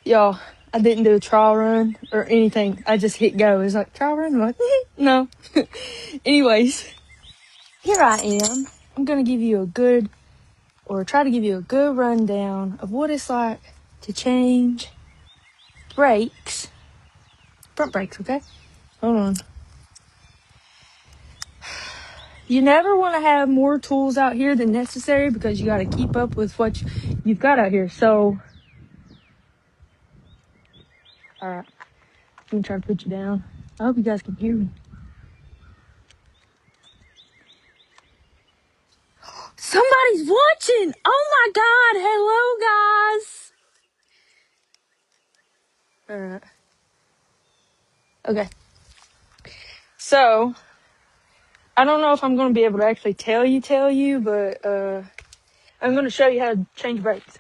Y'all, I didn't do a trial run or anything. I just hit go. It's like, trial run? I'm like, no. Anyways, here I am. I'm going to give you try to give you a good rundown of what it's like to change brakes. Front brakes, okay? Hold on. You never want to have more tools out here than necessary because you got to keep up with what you've got out here. So, alright. I'm going to try to put you down. I hope you guys can hear me. Somebody's watching! Oh my god! Hello, guys! Alright. Okay. So, I don't know if I'm going to be able to actually tell you, but I'm going to show you how to change brakes.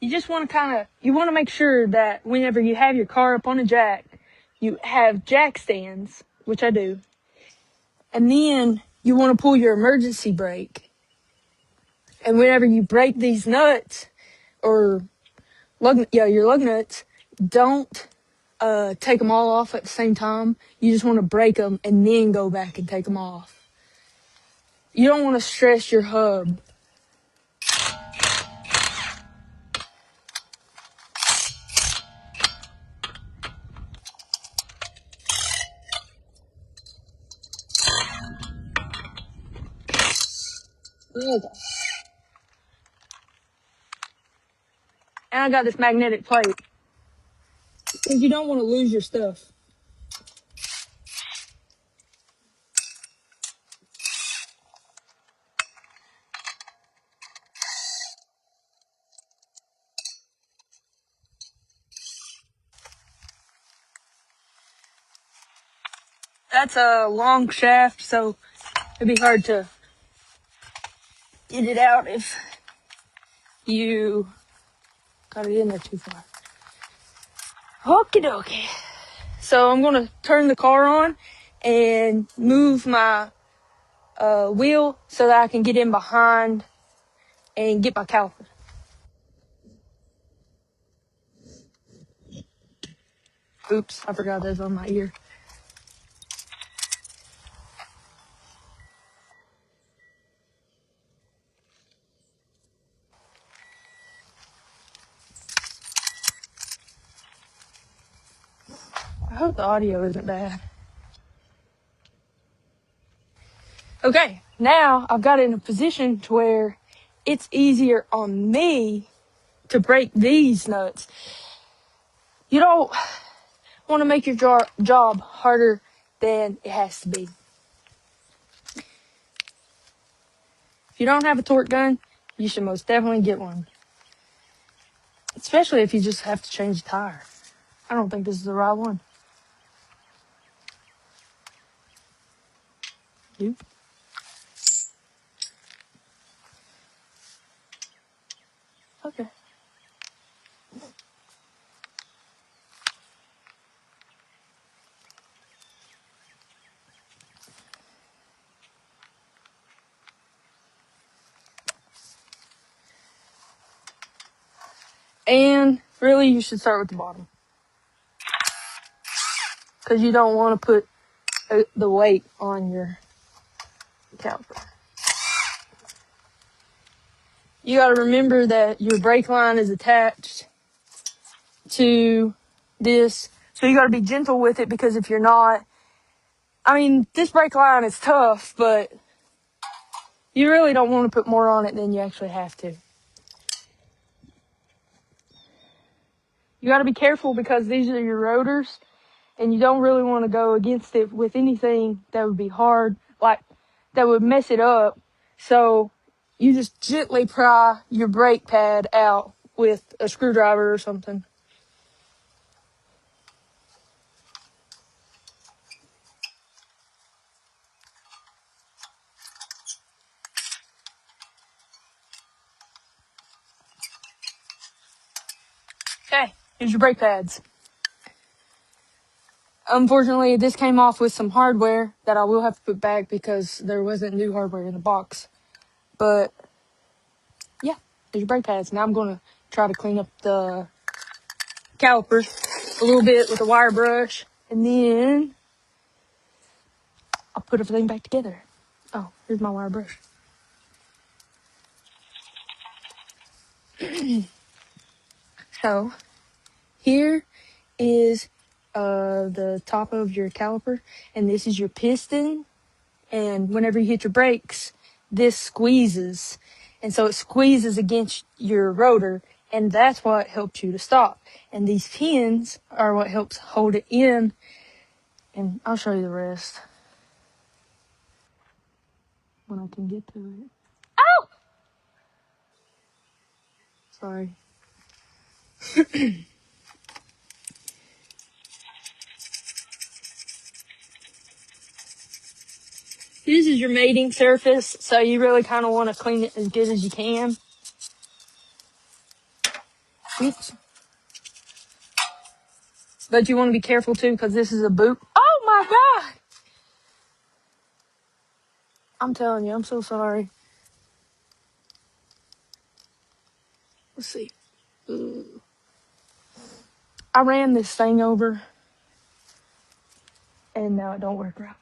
You just want to you want to make sure that whenever you have your car up on a jack, you have jack stands, which I do. And then you want to pull your emergency brake. And whenever you break these nuts, or your lug nuts, don't take them all off at the same time. You just want to break them and then go back and take them off. You don't want to stress your hub. Okay. And I got this magnetic plate because you don't want to lose your stuff. That's a long shaft, so it'd be hard to get it out if you got it in there too far. Okie dokie. So I'm going to turn the car on and move my wheel so that I can get in behind and get my caliper. Oops, I forgot that's on my ear. I hope the audio isn't bad. Okay, now I've got it in a position to where it's easier on me to break these nuts. You don't want to make your job harder than it has to be. If you don't have a torque gun, you should most definitely get one. Especially if you just have to change the tire. I don't think this is the right one. Nope. Okay. And really, you should start with the bottom. Because you don't want to put the weight on your caliper. You got to remember that your brake line is attached to this. So you got to be gentle with it, because if you're not, I mean, this brake line is tough, but you really don't want to put more on it than you actually have to. You got to be careful because these are your rotors, and you don't really want to go against it with anything that would be hard, like that would mess it up. So you just gently pry your brake pad out with a screwdriver or something. Okay, here's your brake pads. Unfortunately, this came off with some hardware that I will have to put back because there wasn't new hardware in the box. But yeah, there's your brake pads. Now I'm going to try to clean up the caliper a little bit with a wire brush, and then I'll put everything back together. Oh, here's my wire brush. So here is the top of your caliper, and this is your piston. And whenever you hit your brakes, this squeezes, and so it squeezes against your rotor, and that's what helps you to stop. And these pins are what helps hold it in, and I'll show you the rest when I can get to it. Oh! Sorry. This is your mating surface, so you really kind of want to clean it as good as you can. Oops. But you want to be careful too, because this is a boot. Oh my God! I'm telling you, I'm so sorry. Let's see. I ran this thing over, and now it don't work right.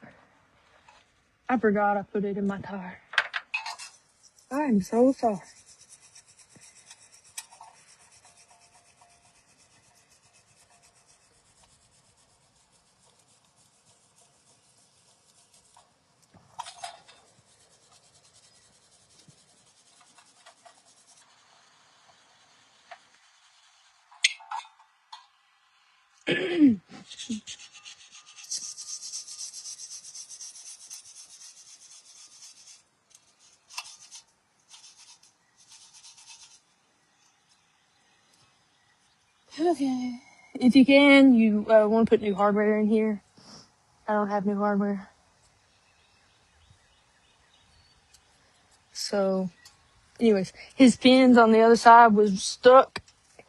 I forgot I put it in my tire. I am so sorry. Okay. If you can, you want to put new hardware in here. I don't have new hardware. So, anyways, his pins on the other side was stuck,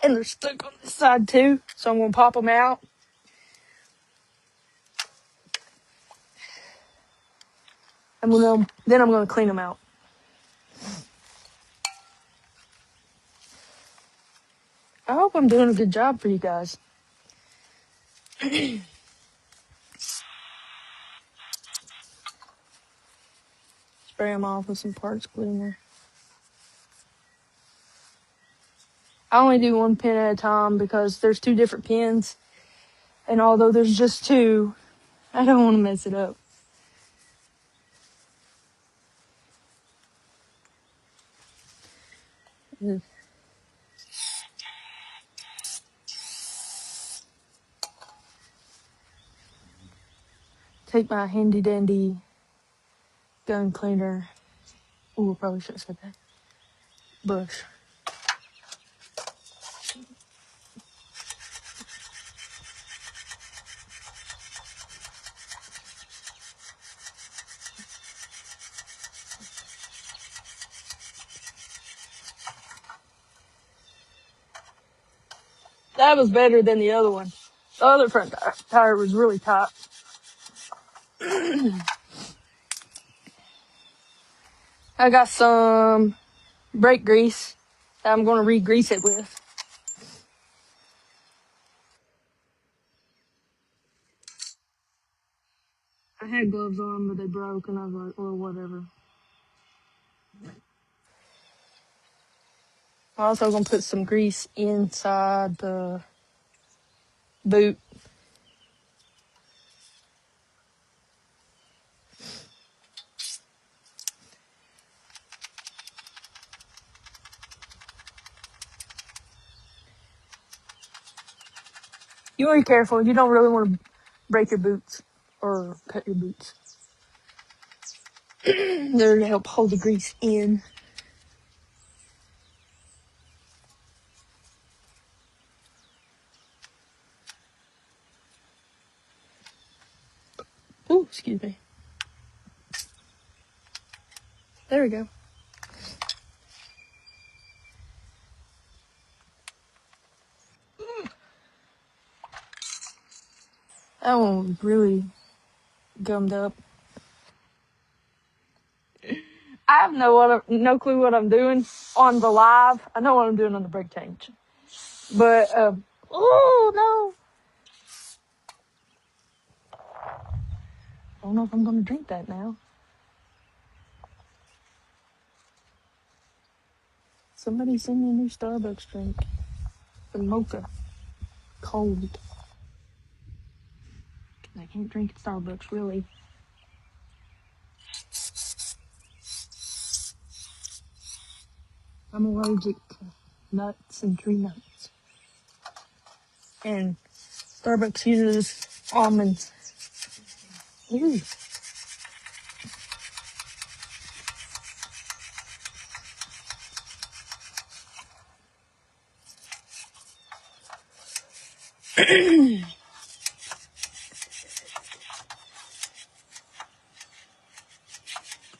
and they're stuck on this side too. So I'm going to pop them out. And then I'm going to clean them out. I hope I'm doing a good job for you guys. Spray them off with some parts cleaner. I only do one pin at a time because there's two different pins. And although there's just two, I don't want to mess it up. Take my handy dandy gun cleaner. Ooh, I probably should have said that. Brush. That was better than the other one. The other front tire was really tight. I got some brake grease that I'm going to re-grease it with. I had gloves on, but they broke, and I was like, well, whatever. I'm also going to put some grease inside the boot. You want to be careful. You don't really want to break your boots or cut your boots. They're to help hold the grease in. Ooh, excuse me. There we go. That one was really gummed up. I have no clue what I'm doing on the live. I know what I'm doing on the break change. But, oh no. I don't know if I'm going to drink that now. Somebody send me a new Starbucks drink. The mocha. Cold. I can't drink at Starbucks, really. I'm allergic to nuts and tree nuts. And Starbucks uses almonds. Ooh.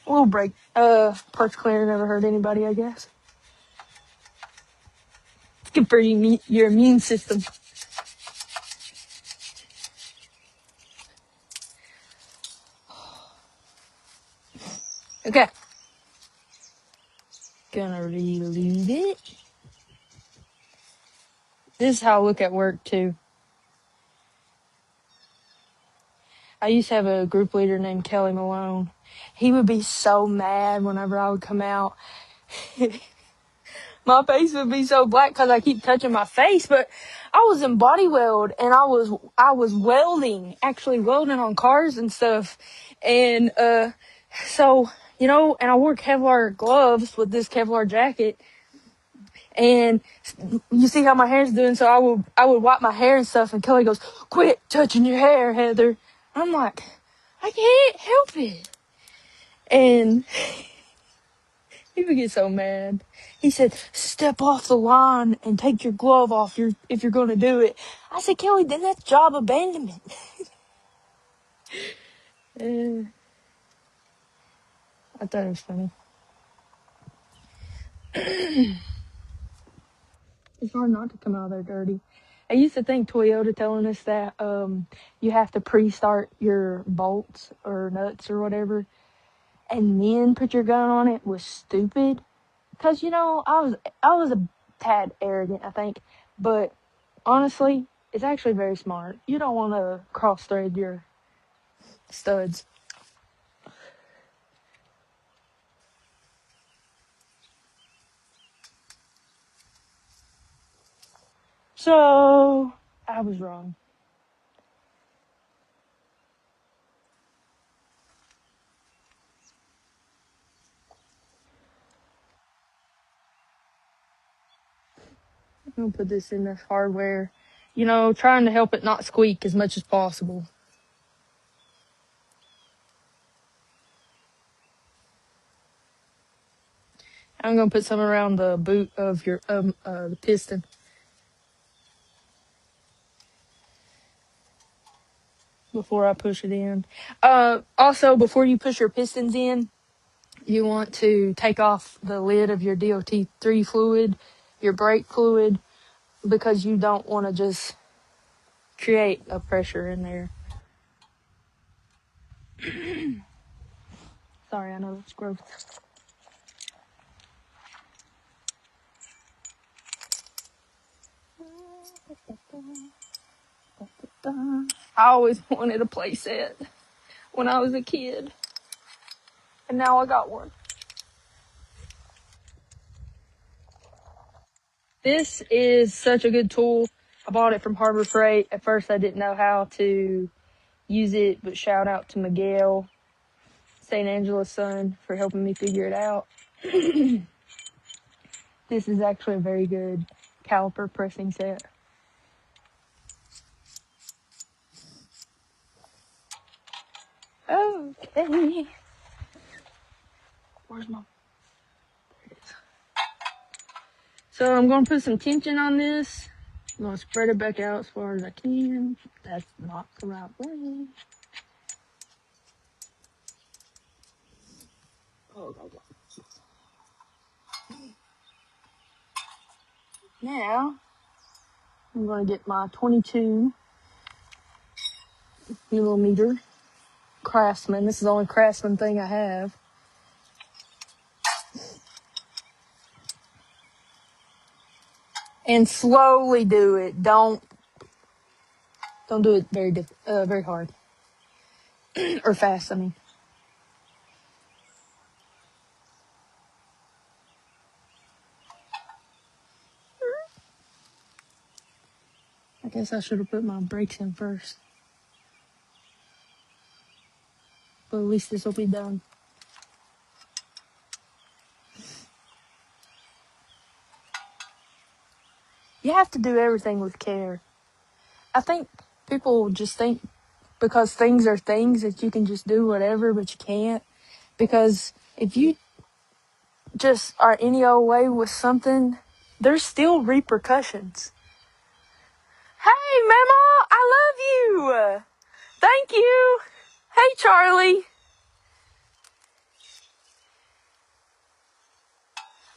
A little break. Perch cleaner never hurt anybody, I guess. It's good for your immune system. Okay. Gonna reload it. This is how I look at work, too. I used to have a group leader named Kelly Malone. He would be so mad whenever I would come out. My face would be so black because I keep touching my face, but I was in body weld and I was welding, actually welding on cars and stuff. And, so, you know, and I wore Kevlar gloves with this Kevlar jacket. And you see how my hair's doing, so I would wipe my hair and stuff, and Kelly goes, "Quit touching your hair, Heather." I'm like, I can't help it. And he would get so mad. He said, "Step off the line and take your glove off if you're going to do it." I said, "Kelly, then that's job abandonment." I thought it was funny. It's hard not to come out there dirty. I used to think Toyota telling us that you have to pre-start your bolts or nuts or whatever and then put your gun on it was stupid. Because, you know, I was a tad arrogant, I think. But honestly, it's actually very smart. You don't want to cross-thread your studs. So, I was wrong. I'm going to put this in the hardware. You know, trying to help it not squeak as much as possible. I'm going to put some around the boot of your the piston. Before I push it in. Also, before you push your pistons in, you want to take off the lid of your DOT3 fluid, your brake fluid, because you don't want to just create a pressure in there. Sorry, I know that's gross. I always wanted a playset when I was a kid, and now I got one. This is such a good tool. I bought it from Harbor Freight. At first, I didn't know how to use it, but shout out to Miguel, St. Angela's son, for helping me figure it out. This is actually a very good caliper pressing set. Okay. Where's my... There it is. So I'm going to put some tension on this. I'm going to spread it back out as far as I can. That's not the right way. Oh, God. Now, I'm going to get my 22 millimeter Craftsman. This is the only Craftsman thing I have. and slowly do it. Don't do it very hard or fast. I mean. I guess I should have put my brakes in first. But at least this will be done. You have to do everything with care. I think people just think because things are things that you can just do whatever, but you can't. Because if you just are any old way with something, there's still repercussions. Hey, Mama, I love you. Thank you. Hey, Charlie.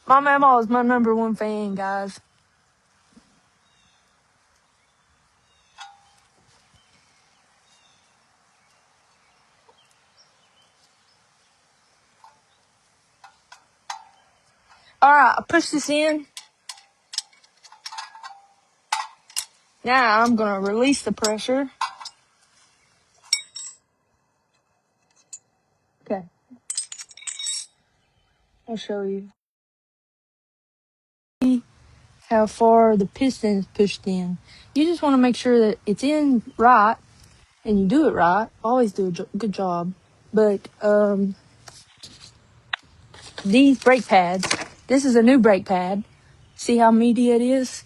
My mama is my #1 fan, guys. Alright, I push this in. Now I'm going to release the pressure. Okay. I'll show you how far the piston is pushed in. You just want to make sure that it's in right and you do it right. Always do a good job. But these brake pads, this is a new brake pad. See how meaty it is?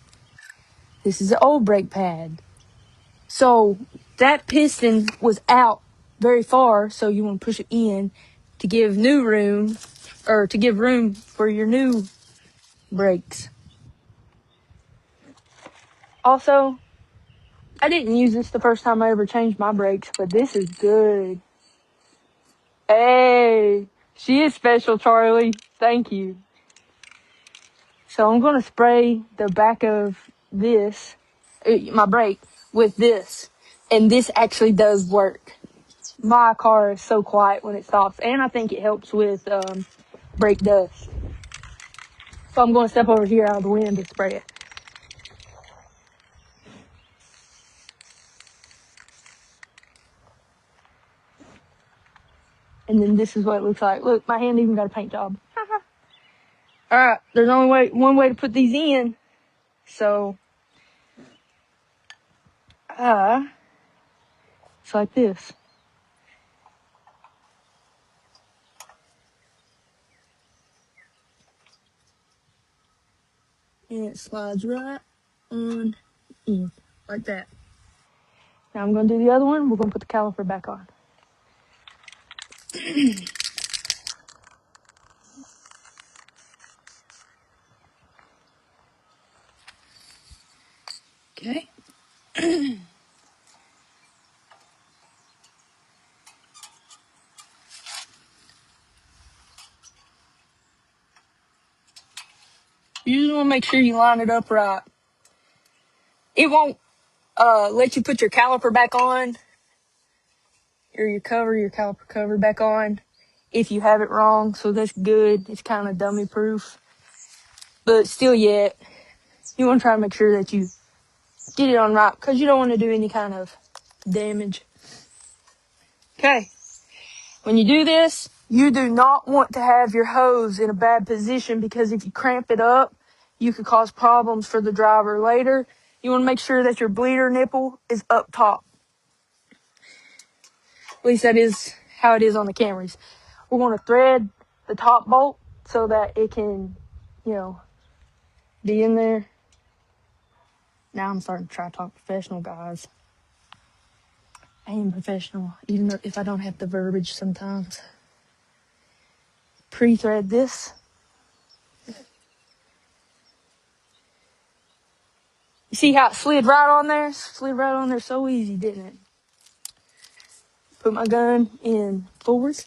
This is an old brake pad. So that piston was out very far, so you want to push it in to give room for your new brakes. Also, I didn't use this the first time I ever changed my brakes, but this is good. Hey, she is special, Charlie. Thank you. So I'm going to spray the back of this, my brake, with this. And this actually does work. My car is so quiet when it stops, and I think it helps with brake dust. So I'm going to step over here out of the wind to spray it. And then this is what it looks like. Look, my hand even got a paint job. Alright, there's only one way to put these in. So, it's like this. And it slides right on in, like that. Now I'm going to do the other one. We're going to put the caliper back on. Okay. You just want to make sure you line it up right. It won't let you put your caliper back on, or your caliper cover back on, if you have it wrong. So that's good. It's kind of dummy proof. But still yet, you want to try to make sure that you get it on right, because you don't want to do any kind of damage. Okay. When you do this, you do not want to have your hose in a bad position, because if you cramp it up, you could cause problems for the driver later. You want to make sure that your bleeder nipple is up top. At least that is how it is on the Camrys. We're going to thread the top bolt so that it can, be in there. Now I'm starting to try to talk professional, guys. I am professional, even though if I don't have the verbiage sometimes. Pre-thread this. You see how it slid right on there? Slid right on there so easy, didn't it? Put my gun in forward.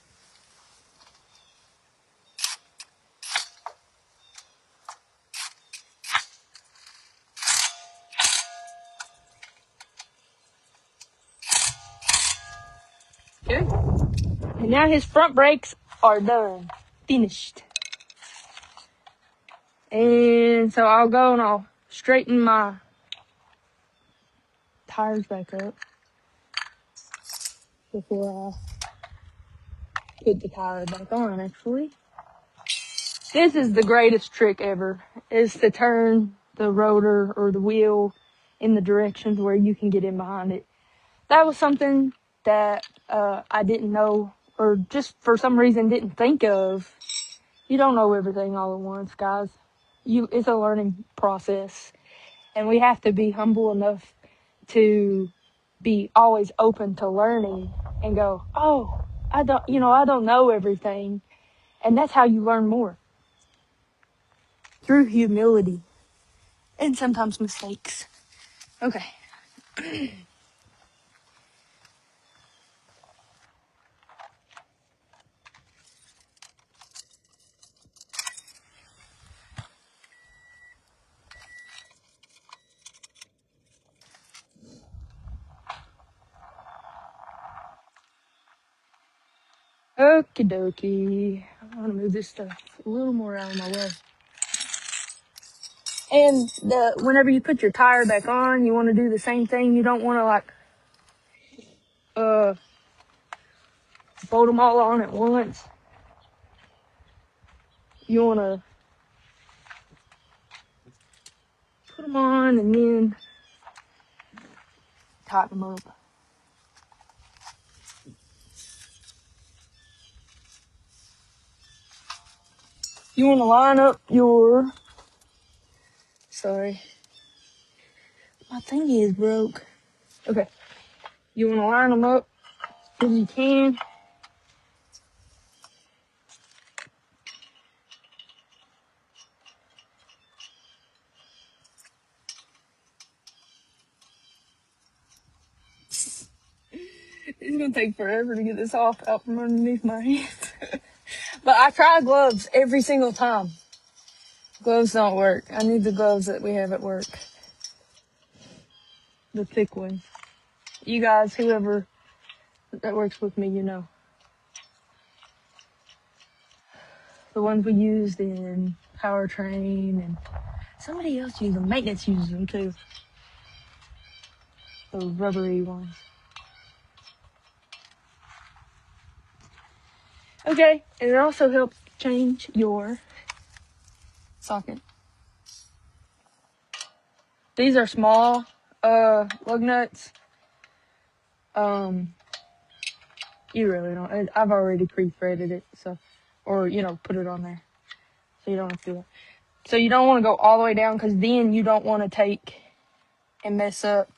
Okay. And now his front brakes are done. Finished. And so I'll go and I'll straighten my tires back up before I put the tire back on, actually. This is the greatest trick ever, is to turn the rotor or the wheel in the directions where you can get in behind it. That was something that I didn't know, or just for some reason didn't think of. You don't know everything all at once, guys. It's a learning process, and we have to be humble enough to be always open to learning and go, oh, I don't know everything. And that's how you learn more. Through humility and sometimes mistakes. Okay. Okie dokie. I'm gonna move this stuff a little more out of my way. And whenever you put your tire back on, you want to do the same thing. You don't want to bolt them all on at once. You want to put them on and then tighten them up. You want to line up your... Sorry. My thingy is broke. Okay. You want to line them up as you can. It's gonna take forever to get this off out from underneath my hands. But I try gloves every single time. Gloves don't work. I need the gloves that we have at work. The thick ones. You guys, whoever that works with me, you know. The ones we used in powertrain, and somebody else uses them. Maintenance uses them too. The rubbery ones. Okay, and it also helps change your socket. These are small lug nuts. You really don't. I've already pre-threaded it, so, or put it on there, so you don't have to do it. So you don't want to go all the way down, because then you don't want to take and mess up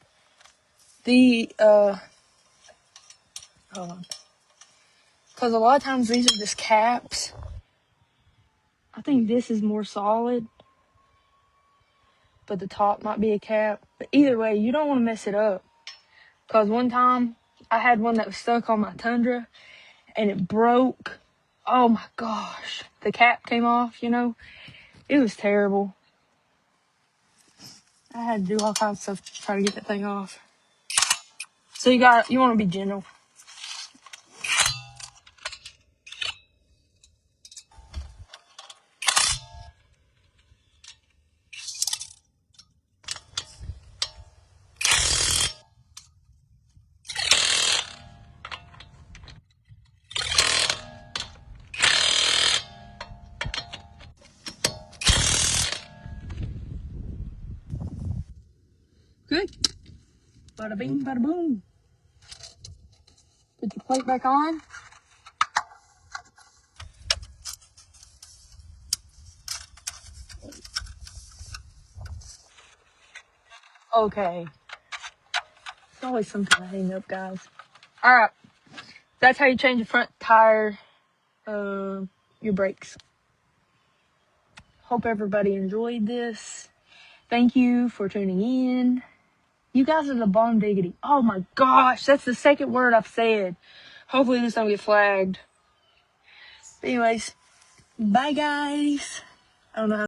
the hold on. Because a lot of times these are just caps. I think this is more solid, but the top might be a cap. But either way, you don't want to mess it up. Because one time, I had one that was stuck on my Tundra, and it broke. Oh my gosh. The cap came off, It was terrible. I had to do all kinds of stuff to try to get that thing off. So you want to be gentle. Good. Bada bing, bada boom. Put your plate back on. Okay. It's always something to hang up, guys. Alright. That's how you change your front tire, your brakes. Hope everybody enjoyed this. Thank you for tuning in. You guys are the bomb diggity. Oh my gosh, that's the second word I've said. Hopefully this don't get flagged. But anyways, bye guys. I don't know how